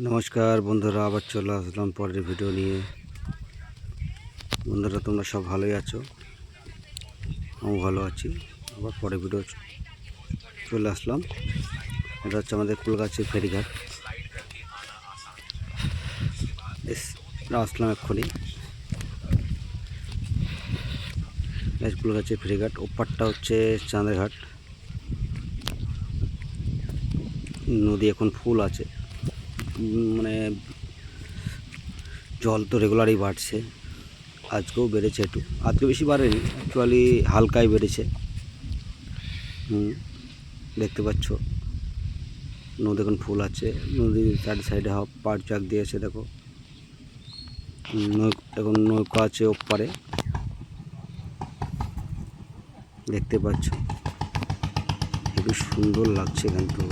নমস্কার বন্ধুরা, আবার চলে আসলাম পরের ভিডিও নিয়ে। বন্ধুরা, তোমরা সব ভালোই আছো? আমি ভালো আছি। আবার পরের ভিডিও চলে আসলাম। এটা হচ্ছে আমাদের কুলগাছি ফেরিঘাট। আসলাম এক্ষুনি। কুলগাছি ফেরিঘাট, ওপারটা হচ্ছে চাঁদেরঘাট। নদী এখন ফুল আছে, মানে জল তো রেগুলারই বাড়ছে। আজকেও বেড়েছে একটু, আজকে বেশি বাড়েনি, অ্যাকচুয়ালি হালকাই বেড়েছে। দেখতে পাচ্ছ নদী এখন ফুল আছে। নদীর চারি সাইডে পাড় চাক দিয়েছে, দেখো। এখন নৌকা আছে ওপারে, দেখতে পাচ্ছ। খুবই সুন্দর লাগছে, কিন্তু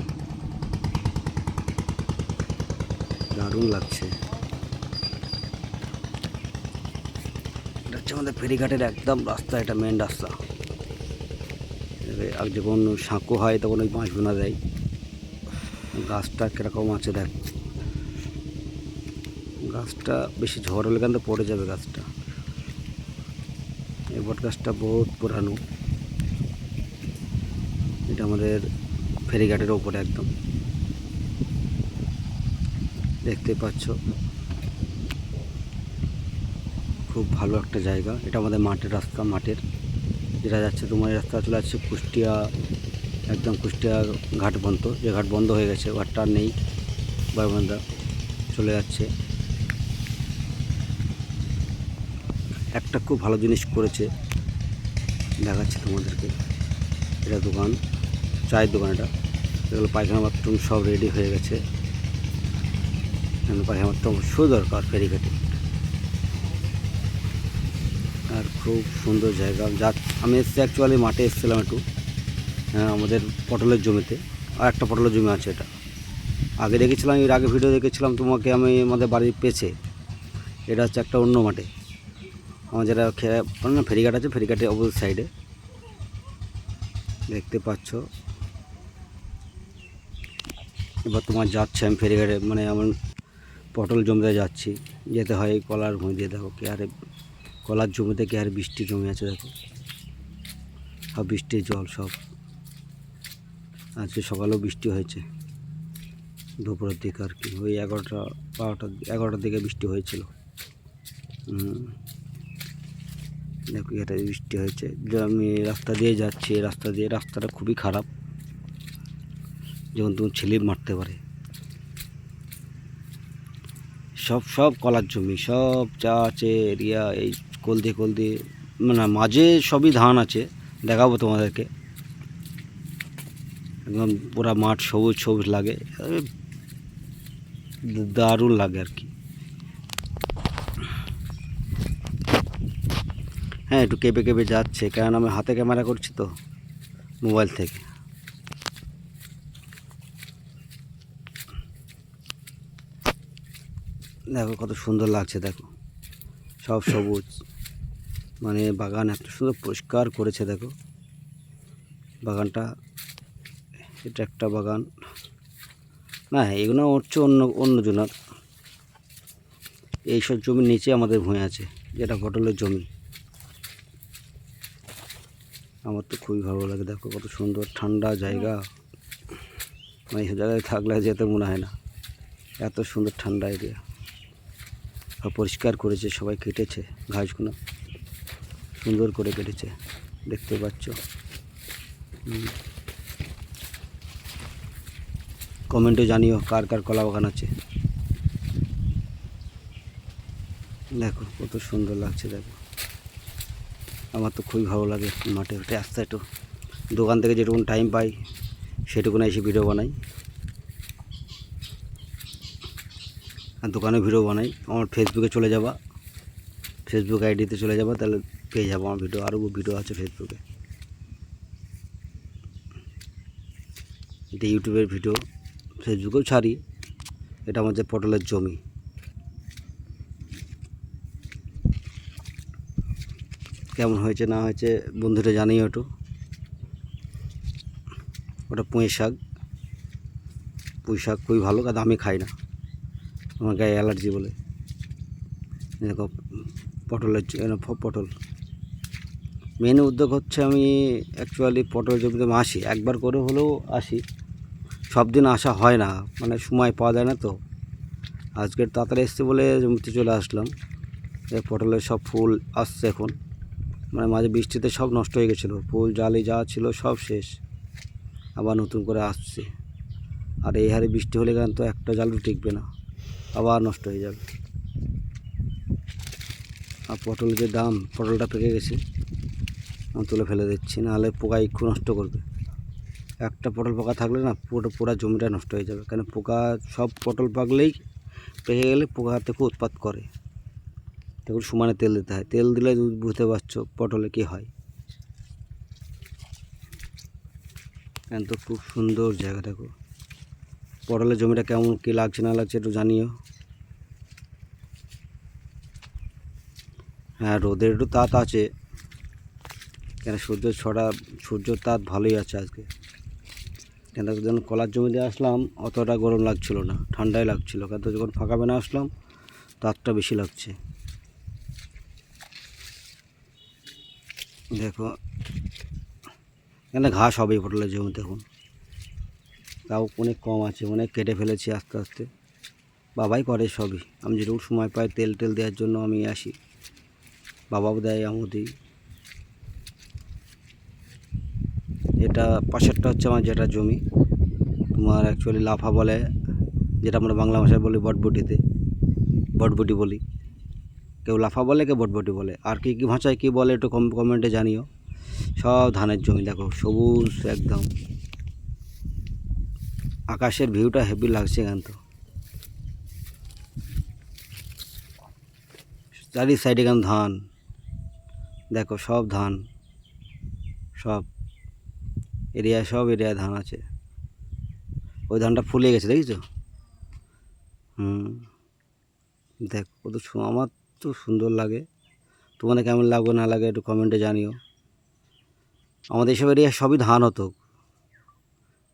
দারুণ লাগছে। এটা হচ্ছে আমাদের ফেরিঘাটের একদম রাস্তা, এটা মেন রাস্তা। আর যখন সাঁকো হয় তখন ওই মাছ বোনা দেয়। গাছটা কীরকম আছে দেখ, গাছটা বেশি ঝড় হলে কিন্তু পড়ে যাবে গাছটা। এই বট গাছটা বহুত পুরানো। এটা আমাদের ফেরিঘাটের ওপরে একদম, দেখতে পাচ্ছ। খুব ভালো একটা জায়গা। এটা আমাদের মাঠের রাস্তা, মাঠের যেটা যাচ্ছে তোমার রাস্তা চলে যাচ্ছে কুষ্টিয়া, একদম কুষ্টিয়া ঘাট বন্ধ, যে ঘাট বন্ধ হয়ে গেছে, ঘাটটা আর নেই, বারবান্ধা চলে যাচ্ছে। একটা খুব ভালো জিনিস করেছে, দেখাচ্ছে তোমাদেরকে। এটা দোকান, চায়ের দোকান। এগুলো পায়খানা বাথরুম সব রেডি হয়ে গেছে। পায়খানা বাথরুম অবশ্যই দরকার ফেরিঘাটে। আর খুব সুন্দর জায়গা। আমি এসেছি অ্যাকচুয়ালি মাঠে এসেছিলাম একটু, আমাদের পটলের জমিতে। আর একটা পটলের জমি আছে, এটা আগে দেখেছিলাম, এর আগে ভিডিও দেখেছিলাম তোমাকে আমি আমাদের বাড়ির পেছে। এটা হচ্ছে একটা অন্য মাঠে, আমার যেটা ফেরিঘাট আছে, ফেরিঘাটের অপোজিট সাইডে, দেখতে পাচ্ছ। এবার তোমার যাচ্ছে আমি ফেরিঘাটে, মানে আমার পটল জমিতে যাচ্ছি, যেতে হয় কলার ভুঁই দিয়ে। দেখো কে আরে কলার জমিতে কে আর বৃষ্টি জমে আছে, দেখো সব বৃষ্টির জল সব। আজকে সকালেও বৃষ্টি হয়েছে, দুপুরের দিকে আর কি, ওই 11টার দিকে বৃষ্টি হয়েছিল। দেখো এটা বৃষ্টি হয়েছে। আমি রাস্তা দিয়ে যাচ্ছি, রাস্তাটা খুবই খারাপ, যেমন তুমি ছেলে মারতে পারে। সব কলার জমি, সব চা আছে এরিয়া, এই কোল দিয়ে মানে মাঝে সবই ধান আছে, দেখাবো তোমাদেরকে। একদম পুরা মাঠ সবুজ সবুজ লাগে, দারুণ লাগে আর কি। হ্যাঁ, একটু কেঁপে কেঁপে যাচ্ছে, কারণ আমি হাতে ক্যামেরা করছি তো, মোবাইল থেকে। দেখো কত সুন্দর লাগছে, দেখো সব সবুজ, মানে বাগান এত সুন্দর পরিষ্কার করেছে। দেখো বাগানটা, এটা একটা বাগান না, এগুলো হচ্ছে অন্য জনার। এইসব জমির নিচে আমাদের ভূমি আছে, যেটা পটলের জমি। আমার তো খুবই ভালো লাগে। দেখো কত সুন্দর ঠান্ডা জায়গা, মানে এইসব জায়গায় থাকলে যেতে মনে হয় না, এত সুন্দর ঠান্ডা এরিয়া। আর পরিষ্কার করেছে, সবাই কেটেছে ঘাসগুলো, সুন্দর করে কেটেছে, দেখতে পাচ্ছ। কমেন্টে জানিও কার কার কলা বাগান আছে। দেখো কত সুন্দর লাগছে, দেখো আমার তো খুবই ভালো লাগে মাঠে উঠে আসতে। একটু দোকান থেকে যেটুকুন টাইম পাই সেটুকুন এসে ভিডিও বানাই, আর দোকানে ভিডিও বানাই। আমার ফেসবুকে চলে যাবা, ফেসবুক আইডিতে চলে যাবা, তাহলে পেয়ে যাবো আমার ভিডিও, আরও ভিডিও আছে ফেসবুকে। এটা ইউটিউবের ভিডিও, ফেসবুকেও ছাড়ি। এটা আমাদের পটলের জমি। কেমন হয়েছে না হয়েছে বন্ধুরা জানিও একটু। ওটা পুঁই শাক খুবই ভালো, কিন্তু আমি খাই না। আমার গায়ে অ্যালার্জি বলে। দেখো পটল মেন উদ্যোগ হচ্ছে, আমি অ্যাকচুয়ালি পটল জমিতে আসি, একবার করে হলেও আসি, সব দিন আসা হয় না, মানে সময় পাওয়া যায় না তো। আজকের তাড়াতাড়ি এসছে বলে জমিতে চলে আসলাম। এই পটলের সব ফুল আসছে এখন, মানে মাঝে বৃষ্টিতে সব নষ্ট হয়ে গেছিলো, ফুল জালি যা ছিল সব শেষ, আবার নতুন করে আসছে। আর এই হারে বৃষ্টি হলে কিন্তু একটা জালও টিকবে না, আবার নষ্ট হয়ে যাবে। আর পটলের যে দাম, পটলটা পেকে গেছে, আমি তুলে ফেলে দিচ্ছি, নাহলে পোকা একটু নষ্ট করবে। একটা পটল পোকা থাকলে না পুরো জমিটা নষ্ট হয়ে যাবে, কারণ পোকা সব পটল পাকলেই পেকে গেলে পোকা থেকে উৎপাত করে। তখন সমানে তেল দিতে হয়, তেল দিলে বুঝতে পারছো পটলে কী হয়। কিন্তু খুব সুন্দর জায়গা, দেখো পটলের জমিটা কেমন কী লাগছে না লাগছে একটু জানিও। হ্যাঁ, রোদের একটু তাপ আছে, কেন সূর্যের তাপ ভালোই আছে আজকে। কেন যখন কলার জমিতে আসলাম অতটা গরম লাগছিল না, ঠান্ডাই লাগছিল, কিন্তু যখন ফাঁকা বেনা আসলাম তাপটা বেশি লাগছে। দেখো এখানে ঘাস হবে পটলের জমিতে এখন, তাও অনেক কম আছে, অনেক কেটে ফেলেছি আস্তে আস্তে। বাবাই করে সবই, আমি যেটুকু সময় পাই তেল দেওয়ার জন্য আমি আসি, বাবাও দেয় আমিও দিই। এটা পাশেরটা হচ্ছে আমার যেটা জমি, তোমার অ্যাকচুয়ালি লাফা বলে, যেটা আমরা বাংলা ভাষায় বলি বটবটি বলি। কেউ লাফা বলে, কেউ বটবটি বলে, আর কী ভাষায় কী বলে একটু কমেন্টে জানিও। সব ধানের জমি, দেখো সবুজ একদম, আকাশের ভিউটা হেভি লাগছে এখান তো। চারি সাইডে এখানে ধান, দেখো সব ধান, সব এরিয়ায় ধান আছে। ওই ধানটা ফুলে গেছে দেখেছো? দেখো কত আমার তো সুন্দর লাগে, তোমাদের কেমন লাগবে না লাগে একটু কমেন্টে জানিও। আমাদের এসব এরিয়া সবই ধান হতো,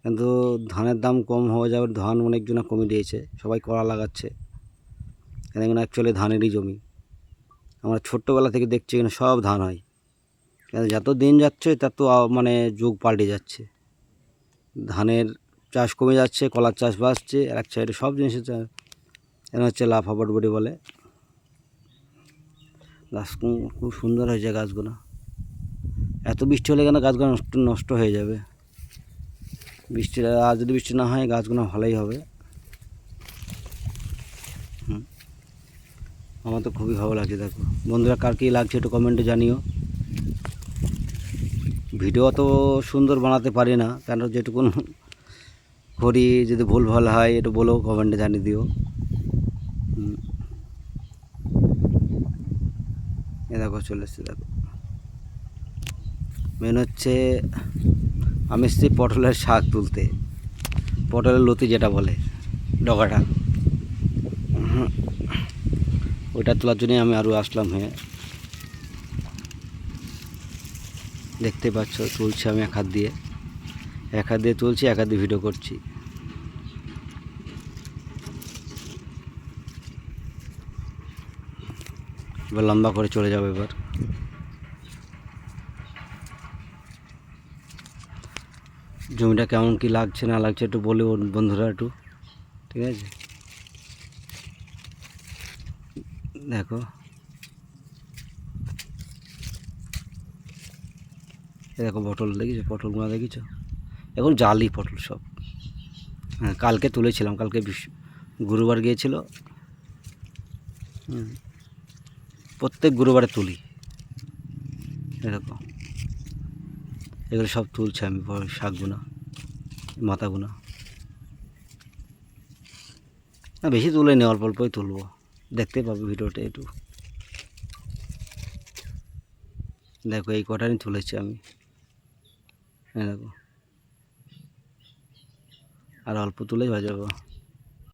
কিন্তু ধানের দাম কম হয়ে যাবে, ধান অনেকজনা কমে দিয়েছে, সবাই কড়া লাগাচ্ছে, এখানে অ্যাকচুয়ালি ধানেরই জমি। আমরা ছোট্টোবেলা থেকে দেখছি এখানে সব ধান হয়, কেন যত দিন যাচ্ছে তত মানে যুগ পাল্টে যাচ্ছে, ধানের চাষ কমে যাচ্ছে, কলার চাষ বাড়ছে, আর এক সাইডে সব জিনিসের এখানে হচ্ছে লাফা বটবটি বলে। গাছ খুব সুন্দর হয়েছে গাছগুলো, এত বৃষ্টি হলে কেন গাছগুলো নষ্ট হয়ে যাবে। আর যদি বৃষ্টি না হয় গাছগুলো ভালোই হবে। আমার তো খুবই ভালো লাগছে। দেখো বন্ধুরা, কার কী লাগছে একটু কমেন্টে জানিও। ভিডিও অত সুন্দর বানাতে পারি না, কেন যেটুকুন করি যদি ভুল ভাল হয় একটু বলো, কমেন্টে জানিয়ে দিও। এ দেখো চলে এসছে, দেখো মেন হচ্ছে আমি এসেছি পটলের শাক তুলতে, পটলের লতি যেটা বলে ডগাটা, ওইটা তোলার জন্যই আমি আরও আসলাম। হ্যাঁ দেখতে পাচ্ছ তুলছি আমি এক হাত দিয়ে তুলছি, এক হাত দিয়ে ভিডিও করছি। এবার লম্বা করে চলে যাবে। এবার জমিটা কেমন কি লাগছে না লাগছে একটু বলে বন্ধুরা একটু, ঠিক আছে? দেখো দেখো পটল দেখেছো, পটলগুলো দেখেছো, এখন জালি পটল সব। হ্যাঁ কালকে তুলেছিলাম, কালকে গুরুবার গিয়েছিল, প্রত্যেক গুরুবারে তুলি। এরকম এগুলো সব তুলছে আমি, শাকগুনা মাথাগুনা, না বেশি তুলে নি, অল্প অল্পই তুলবো, দেখতে পাবে ভিডিওটা একটু। দেখো এই কটারই তুলেছি আমি, দেখো আর অল্প তুলেই হয়ে যাবো।